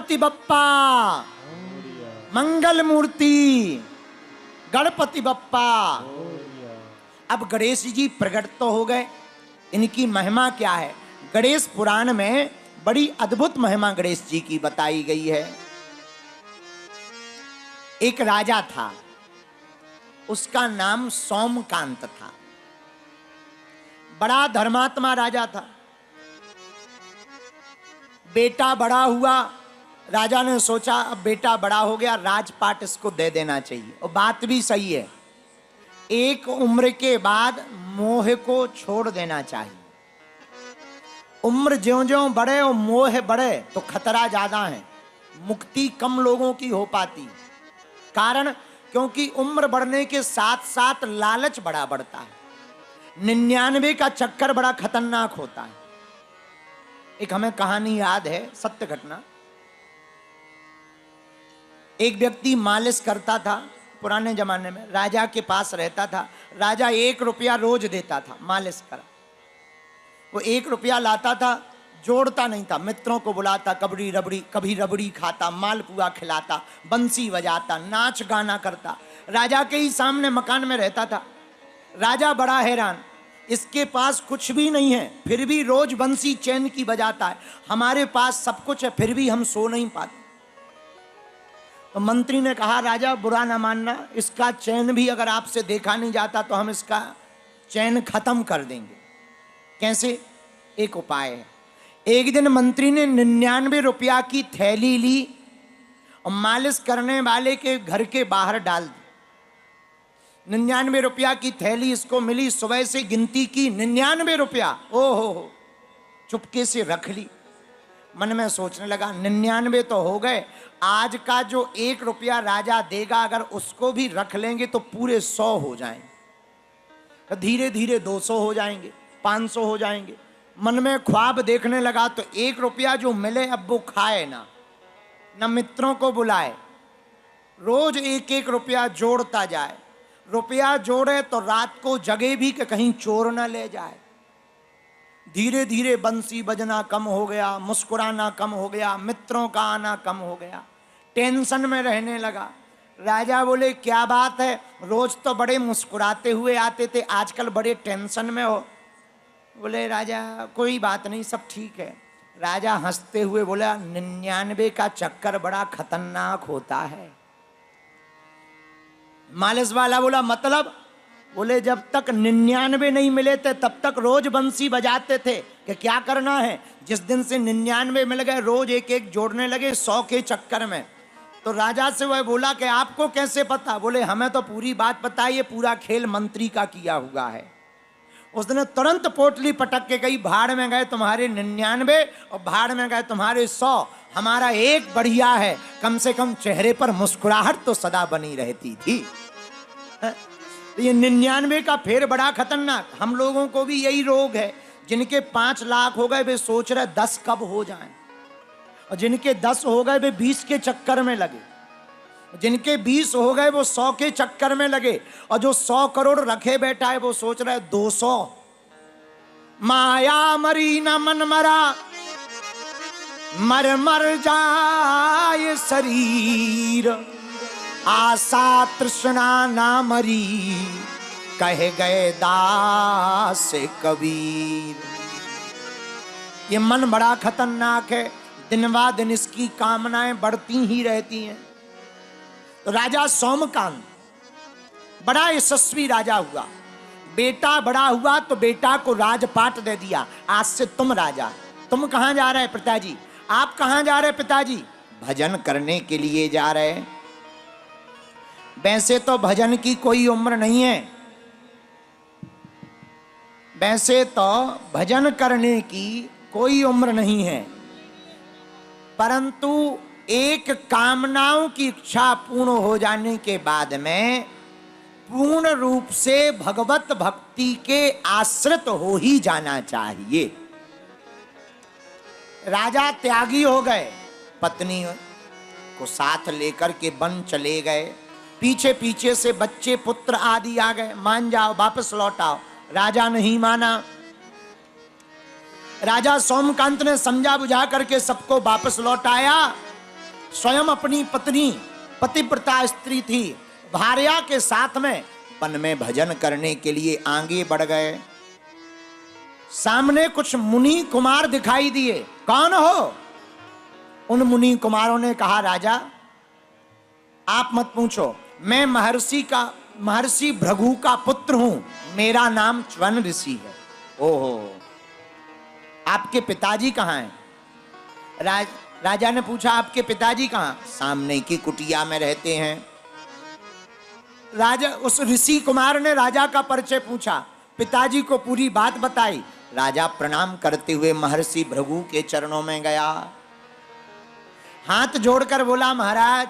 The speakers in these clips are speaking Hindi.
गणपति बप्पा मंगल मूर्ति, गणपति बप्पा। अब गणेश जी प्रकट तो हो गए, इनकी महिमा क्या है? गणेश पुराण में बड़ी अद्भुत महिमा गणेश जी की बताई गई है। एक राजा था, उसका नाम सोमकांत था। बड़ा धर्मात्मा राजा था। बेटा बड़ा हुआ, राजा ने सोचा अब बेटा बड़ा हो गया, राजपाट इसको दे देना चाहिए। और बात भी सही है, एक उम्र के बाद मोह को छोड़ देना चाहिए। उम्र ज्यों-ज्यों बढ़े और मोह बढ़े तो खतरा ज्यादा है, मुक्ति कम लोगों की हो पाती। कारण क्योंकि उम्र बढ़ने के साथ साथ लालच बड़ा बढ़ता है। 99 का चक्कर बड़ा खतरनाक होता है। एक हमें कहानी याद है, सत्य घटना। एक व्यक्ति मालिश करता था पुराने जमाने में, राजा के पास रहता था। राजा 1 रुपया रोज देता था मालिश कर। वो 1 रुपया लाता था, जोड़ता नहीं था, मित्रों को बुलाता, कबड्डी रबड़ी, कभी रबड़ी खाता, मालपुआ खिलाता, बंसी बजाता, नाच गाना करता। राजा के ही सामने मकान में रहता था। राजा बड़ा हैरान, इसके पास कुछ भी नहीं है फिर भी रोज बंसी चैन की बजाता है, हमारे पास सब कुछ है फिर भी हम सो नहीं पाते। तो मंत्री ने कहा राजा बुरा ना मानना, इसका चैन भी अगर आपसे देखा नहीं जाता तो हम इसका चैन खत्म कर देंगे। कैसे? एक उपाय है। एक दिन मंत्री ने 99 रुपया की थैली ली और मालिश करने वाले के घर के बाहर डाल दी। 99 रुपया की थैली इसको मिली, सुबह से गिनती की 99 रुपया, ओहो, चुपके से रख ली। मन में सोचने लगा 99 तो हो गए, आज का जो 1 रुपया राजा देगा अगर उसको भी रख लेंगे तो पूरे 100 हो जाएंगे, धीरे धीरे 200 हो जाएंगे, 500 हो जाएंगे। मन में ख्वाब देखने लगा तो 1 रुपया जो मिले अब वो खाए ना मित्रों को बुलाए, रोज 1-1 रुपया जोड़ता जाए। रुपया जोड़े तो रात को जगे भी कि कहीं चोर ना ले जाए। धीरे धीरे बंसी बजना कम हो गया, मुस्कुराना कम हो गया, मित्रों का आना कम हो गया, टेंशन में रहने लगा। राजा बोले क्या बात है, रोज तो बड़े मुस्कुराते हुए आते थे, आजकल बड़े टेंशन में हो। बोले राजा कोई बात नहीं, सब ठीक है। राजा हंसते हुए बोला 99 का चक्कर बड़ा खतरनाक होता है। मालिश वाला बोला मतलब? बोले जब तक 99 नहीं मिले थे तब तक रोज बंसी बजाते थे कि क्या करना है। जिस दिन से 99 मिल गए रोज 1-1 जोड़ने लगे 100 के चक्कर में। तो राजा से वह बोला कि आपको कैसे पता? बोले हमें तो पूरी बात पता है, ये पूरा खेल मंत्री का किया हुआ है। उसने तुरंत पोटली पटक के कही भाड़ में गए तुम्हारे 99 और भाड़ में गए तुम्हारे 100, हमारा एक बढ़िया है, कम से कम चेहरे पर मुस्कुराहट तो सदा बनी रहती थी। ये 99 का फेर बड़ा खतरनाक। हम लोगों को भी यही रोग है, जिनके 5 लाख हो गए वे सोच रहे 10 कब हो जाएं, और जिनके 10 हो गए वे 20 के चक्कर में लगे, जिनके 20 हो गए वो 100 के चक्कर में लगे, और जो 100 करोड़ रखे बैठा है वो सोच रहा है 200। माया मरी न मन मरा, मर मर जाए शरीर, आशा तृष्णा ना मरी, कहे गए दास कबीर। ये मन बड़ा खतरनाक है, दिन ब दिन इसकी कामनाएं बढ़ती ही रहती हैं। तो राजा सोमकांत बड़ा यशस्वी राजा हुआ। बेटा बड़ा हुआ तो बेटा को राजपाट दे दिया, आज से तुम राजा। तुम कहां जा रहे हैं पिताजी? आप कहां जा रहे हैं पिताजी? भजन करने के लिए जा रहे हैं। वैसे तो भजन की कोई उम्र नहीं है, वैसे तो भजन करने की कोई उम्र नहीं है, परंतु एक कामनाओं की इच्छा पूर्ण हो जाने के बाद में पूर्ण रूप से भगवत भक्ति के आश्रित हो ही जाना चाहिए। राजा त्यागी हो गए, पत्नी को साथ लेकर के वन चले गए, पीछे पीछे से बच्चे पुत्र आदि आ गए, मान जाओ वापस लौटाओ। राजा नहीं माना। राजा सोमकांत ने समझा बुझा करके सबको वापस लौटाया। स्वयं अपनी पत्नी पतिव्रता स्त्री थी, भार्या के साथ में वन में भजन करने के लिए आगे बढ़ गए। सामने कुछ मुनि कुमार दिखाई दिए। कौन हो? उन मुनि कुमारों ने कहा, राजा आप मत पूछो, मैं महर्षि भृगु का पुत्र हूं, मेरा नाम च्वन ऋषि है। ओहो, आपके पिताजी कहाँ हैं? राजा ने पूछा, आपके पिताजी कहाँ? सामने की कुटिया में रहते हैं। राजा, उस ऋषि कुमार ने राजा का परिचय पूछा, पिताजी को पूरी बात बताई। राजा प्रणाम करते हुए महर्षि भृगु के चरणों में गया, हाथ जोड़कर बोला, महाराज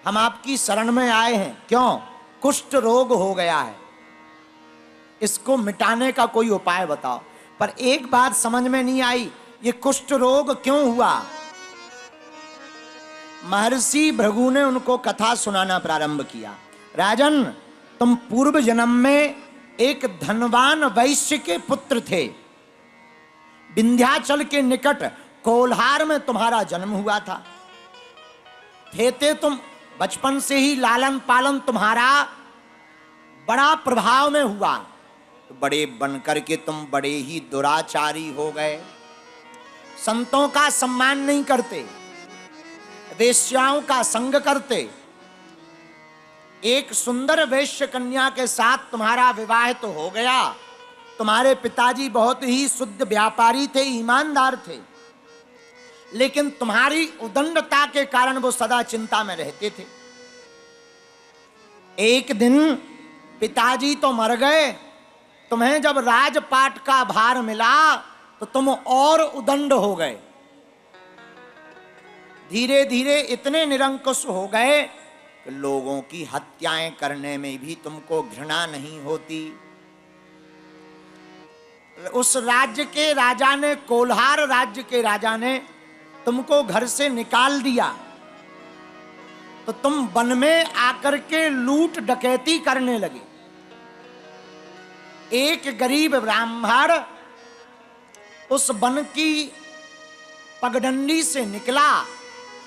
हम आपकी शरण में आए हैं। क्यों? कुष्ठ रोग हो गया है, इसको मिटाने का कोई उपाय बताओ। पर एक बात समझ में नहीं आई, ये कुष्ठ रोग क्यों हुआ? महर्षि भृगु ने उनको कथा सुनाना प्रारंभ किया। राजन, तुम पूर्व जन्म में एक धनवान वैश्य के पुत्र थे। विंध्याचल के निकट कोल्हार में तुम्हारा जन्म हुआ था। थे तुम बचपन से ही लालन पालन तुम्हारा बड़ा प्रभाव में हुआ। बड़े बनकर के तुम बड़े ही दुराचारी हो गए, संतों का सम्मान नहीं करते, वेश्याओं का संग करते। एक सुंदर वैश्य कन्या के साथ तुम्हारा विवाह तो हो गया। तुम्हारे पिताजी बहुत ही शुद्ध व्यापारी थे, ईमानदार थे, लेकिन तुम्हारी उदंडता के कारण वो सदा चिंता में रहते थे। एक दिन पिताजी तो मर गए, तुम्हें जब राजपाट का भार मिला तो तुम और उदंड हो गए। धीरे धीरे इतने निरंकुश हो गए कि लोगों की हत्याएं करने में भी तुमको घृणा नहीं होती। उस राज्य के राजा ने, कोल्हार राज्य के राजा ने तुमको घर से निकाल दिया, तो तुम वन में आकर के लूट डकैती करने लगे। एक गरीब ब्राह्मण उस वन की पगडंडी से निकला,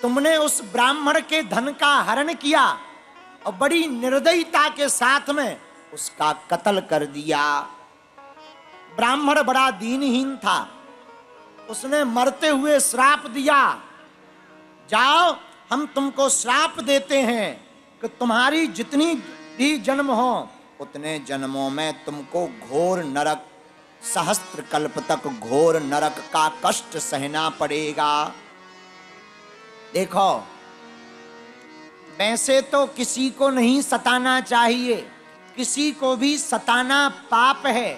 तुमने उस ब्राह्मण के धन का हरण किया और बड़ी निर्दयता के साथ में उसका कत्ल कर दिया। ब्राह्मण बड़ा दीनहीन था, उसने मरते हुए श्राप दिया, जाओ हम तुमको श्राप देते हैं कि तुम्हारी जितनी भी जन्म हो उतने जन्मों में तुमको घोर नरक, सहस्त्र कल्प तक घोर नरक का कष्ट सहना पड़ेगा। देखो, वैसे तो किसी को नहीं सताना चाहिए, किसी को भी सताना पाप है,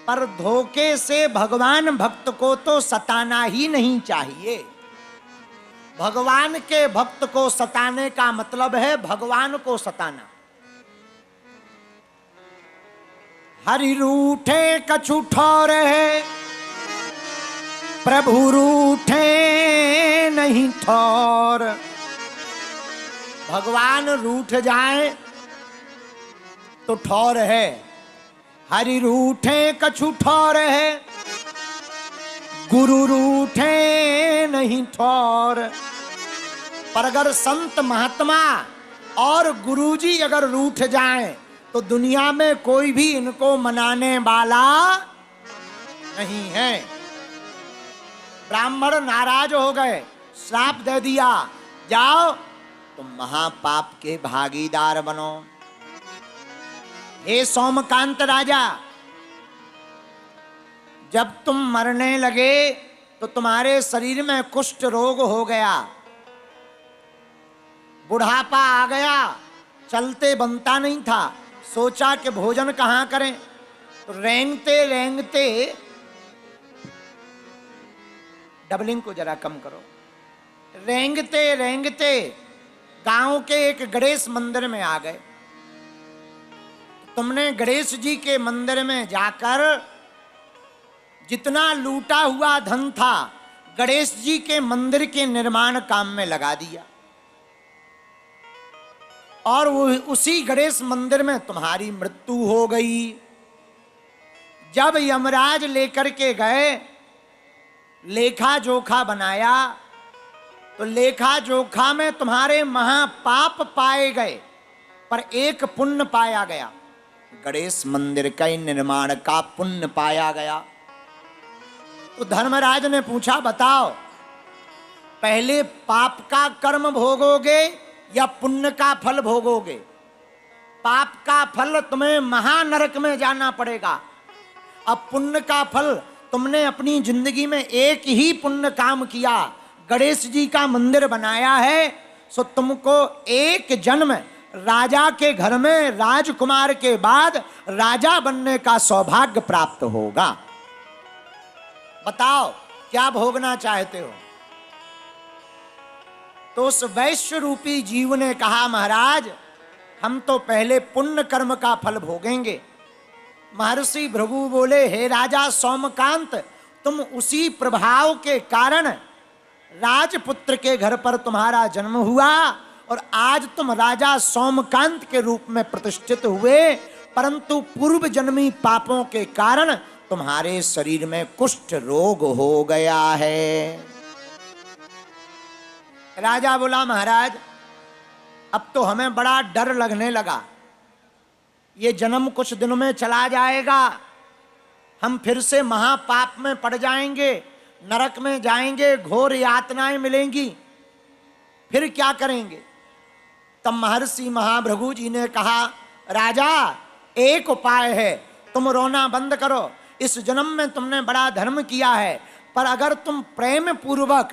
पर धोखे से भगवान भक्त को तो सताना ही नहीं चाहिए। भगवान के भक्त को सताने का मतलब है भगवान को सताना। हरि रूठे कछु ठौर है, प्रभु रूठे नहीं ठौर। भगवान रूठ जाए तो ठौर है, हरि रूठे कछु ठौर है, गुरु रूठे नहीं ठौर। पर अगर संत महात्मा और गुरुजी अगर रूठ जाएं तो दुनिया में कोई भी इनको मनाने वाला नहीं है। ब्राह्मण नाराज हो गए, श्राप दे दिया, जाओ तुम महापाप के भागीदार बनो। हे सोमकांत राजा, जब तुम मरने लगे तो तुम्हारे शरीर में कुष्ठ रोग हो गया, बुढ़ापा आ गया, चलते बनता नहीं था। सोचा कि भोजन कहाँ करें, तो रेंगते रेंगते, डबलिंग को जरा कम करो, रेंगते रेंगते गांव के एक गणेश मंदिर में आ गए। तुमने गणेश जी के मंदिर में जाकर जितना लूटा हुआ धन था गणेश जी के मंदिर के निर्माण काम में लगा दिया, और वो उसी गणेश मंदिर में तुम्हारी मृत्यु हो गई। जब यमराज लेकर के गए, लेखा जोखा बनाया, तो लेखा जोखा में तुम्हारे महापाप पाए गए, पर एक पुण्य पाया गया। गणेश मंदिर का निर्माण का पुण्य पाया गया। तो धर्मराज ने पूछा, बताओ पहले पाप का कर्म भोगोगे या पुण्य का फल भोगोगे? पाप का फल तुम्हें महानरक में जाना पड़ेगा। अब पुण्य का फल, तुमने अपनी जिंदगी में एक ही पुण्य काम किया, गणेश जी का मंदिर बनाया है, सो तुमको एक जन्म राजा के घर में राजकुमार के बाद राजा बनने का सौभाग्य प्राप्त होगा। बताओ क्या भोगना चाहते हो? तो उस वैश्य रूपी जीव ने कहा, महाराज हम तो पहले पुण्य कर्म का फल भोगेंगे। महर्षि भृगु बोले, हे राजा सोमकांत, तुम उसी प्रभाव के कारण राजपुत्र के घर पर तुम्हारा जन्म हुआ और आज तुम राजा सोमकांत के रूप में प्रतिष्ठित हुए, परंतु पूर्व जन्मी पापों के कारण तुम्हारे शरीर में कुष्ठ रोग हो गया है। राजा बोला, महाराज अब तो हमें बड़ा डर लगने लगा, ये जन्म कुछ दिनों में चला जाएगा, हम फिर से महापाप में पड़ जाएंगे, नरक में जाएंगे, घोर यातनाएं मिलेंगी, फिर क्या करेंगे? तब महर्षि महाभृगु जी ने कहा, राजा एक उपाय है, तुम रोना बंद करो। इस जन्म में तुमने बड़ा धर्म किया है, पर अगर तुम प्रेम पूर्वक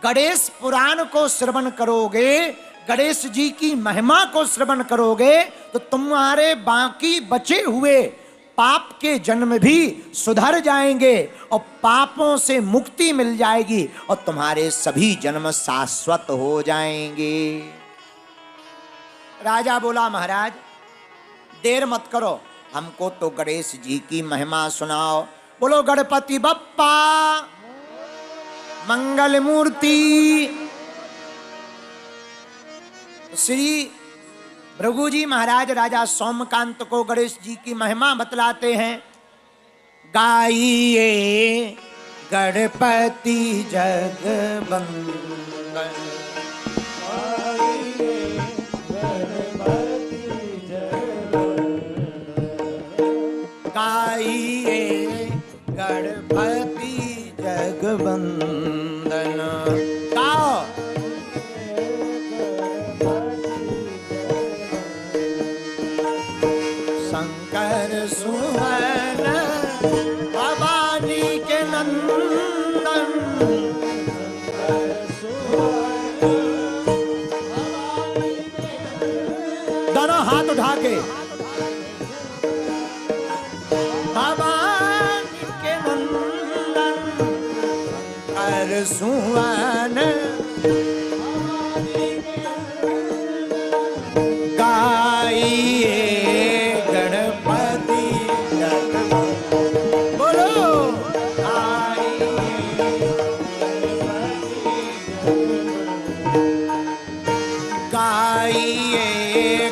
गणेश पुराण को श्रवण करोगे, गणेश जी की महिमा को श्रवण करोगे, तो तुम्हारे बाकी बचे हुए पाप के जन्म भी सुधर जाएंगे और पापों से मुक्ति मिल जाएगी और तुम्हारे सभी जन्म शाश्वत हो जाएंगे। राजा बोला, महाराज देर मत करो, हमको तो गणेश जी की महिमा सुनाओ। बोलो गणपति बप्पा मंगल मूर्ति। श्री भृगु जी महाराज राजा सोमकांत को गणेश जी की महिमा बतलाते हैं। गाइए गणपति जगवंदन, गाइए गणपति जगवंदन। गाओ शंकर सुवन भवानी के नंदन, दोनों हाथ उठा के भवानी के नंदन शंकर सुवन गाइए गणपति बोलो गाइए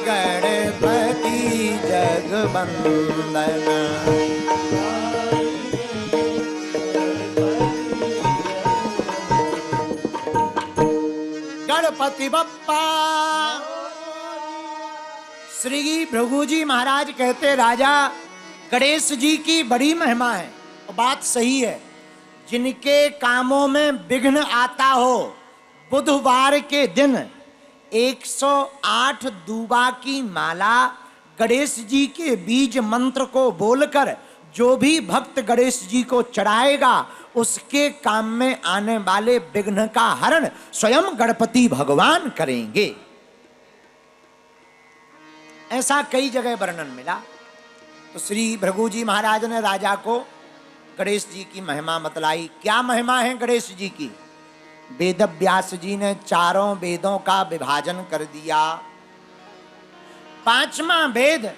गणपति जगवंदन। गणपति बप्पा। श्री भृगु जी महाराज कहते, राजा गणेश जी की बड़ी महिमा है। तो बात सही है, जिनके कामों में विघ्न आता हो, बुधवार के दिन 108 दूबा की माला गणेश जी के बीज मंत्र को बोलकर जो भी भक्त गणेश जी को चढ़ाएगा, उसके काम में आने वाले विघ्न का हरण स्वयं गणपति भगवान करेंगे। ऐसा कई जगह वर्णन मिला। तो श्री भृगु जी महाराज ने राजा को गणेश जी की महिमा बतलाई। क्या महिमा है गणेश जी की? वेद व्यास जी ने चारों वेदों का विभाजन कर दिया। पांचवा वेद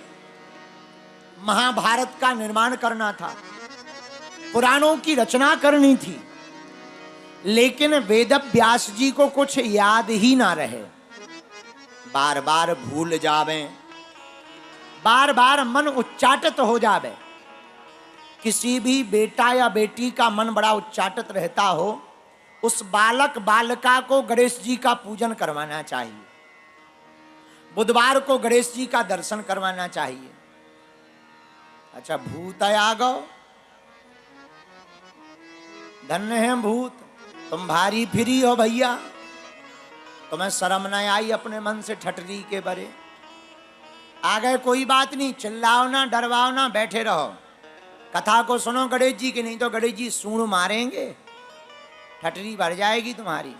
महाभारत का निर्माण करना था, पुराणों की रचना करनी थी, लेकिन वेद व्यास जी को कुछ याद ही ना रहे, बार बार भूल जावे, बार बार मन उच्चाटित हो जावे। किसी भी बेटा या बेटी का मन बड़ा उच्चाटित रहता हो, उस बालक बालिका को गणेश जी का पूजन करवाना चाहिए, बुधवार को गणेश जी का दर्शन करवाना चाहिए। अच्छा, भूत आ गो, धन्य है भूत, तुम भारी फिरी हो भैया, तुम्हें शर्म न आई अपने मन से ठटरी के बरे? आ गए, कोई बात नहीं, चिल्लाओ ना, डरवाओ ना, बैठे रहो, कथा को सुनो गणेश जी की, नहीं तो गणेश जी सूंड मारेंगे, ठटरी भर जाएगी तुम्हारी।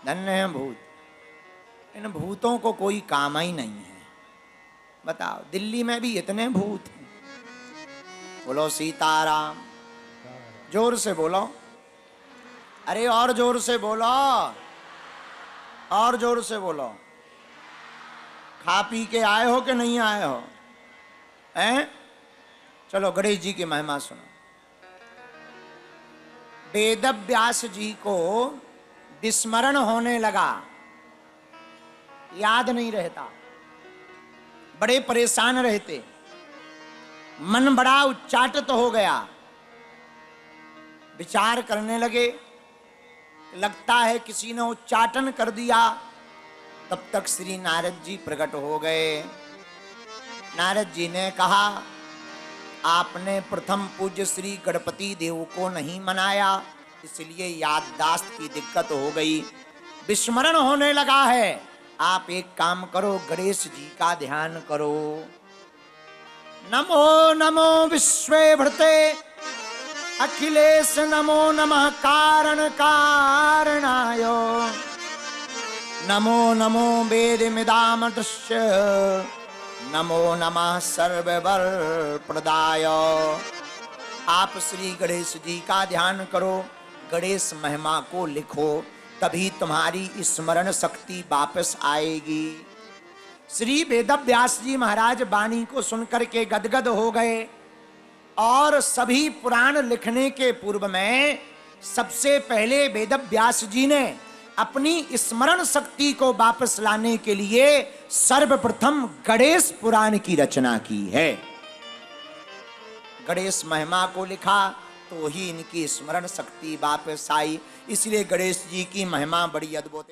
धन्य है भूत, इन भूतों को कोई काम ही नहीं है। बताओ, दिल्ली में भी इतने भूत हैं। बोलो सीताराम, जोर से बोलो, अरे और जोर से बोलो, और जोर से बोलो। खा पी के आए हो कि नहीं आए हो? हैं? चलो गणेश जी की महिमा सुनो। वेद व्यास जी को विस्मरण होने लगा, याद नहीं रहता, बड़े परेशान रहते, मन बड़ा उच्चाटित हो गया। विचार करने लगे, लगता है किसी ने उच्चाटन कर दिया। तब तक श्री नारद जी प्रकट हो गए। नारद जी ने कहा, आपने प्रथम पूज्य श्री गणपति देव को नहीं मनाया, इसलिए याददाश्त की दिक्कत हो गई, विस्मरण होने लगा है। आप एक काम करो, गणेश जी का ध्यान करो। नमो नमो विश्वे भृते अखिलेश, नमो नमः कारण कारणाय, नमो नमो वेदमिदाम दृश्य, नमो नमः सर्ववर प्रदाय। आप श्री गणेश जी का ध्यान करो, गणेश महिमा को लिखो, तभी तुम्हारी स्मरण शक्ति वापस आएगी। श्री वेदव्यास जी महाराज वाणी को सुनकर के गदगद हो गए, और सभी पुराण लिखने के पूर्व में सबसे पहले वेदव्यास जी ने अपनी स्मरण शक्ति को वापस लाने के लिए सर्वप्रथम गणेश पुराण की रचना की है। गणेश महिमा को लिखा तो ही इनकी स्मरण शक्ति वापस आई, इसलिए गणेश जी की महिमा बड़ी अद्भुत है।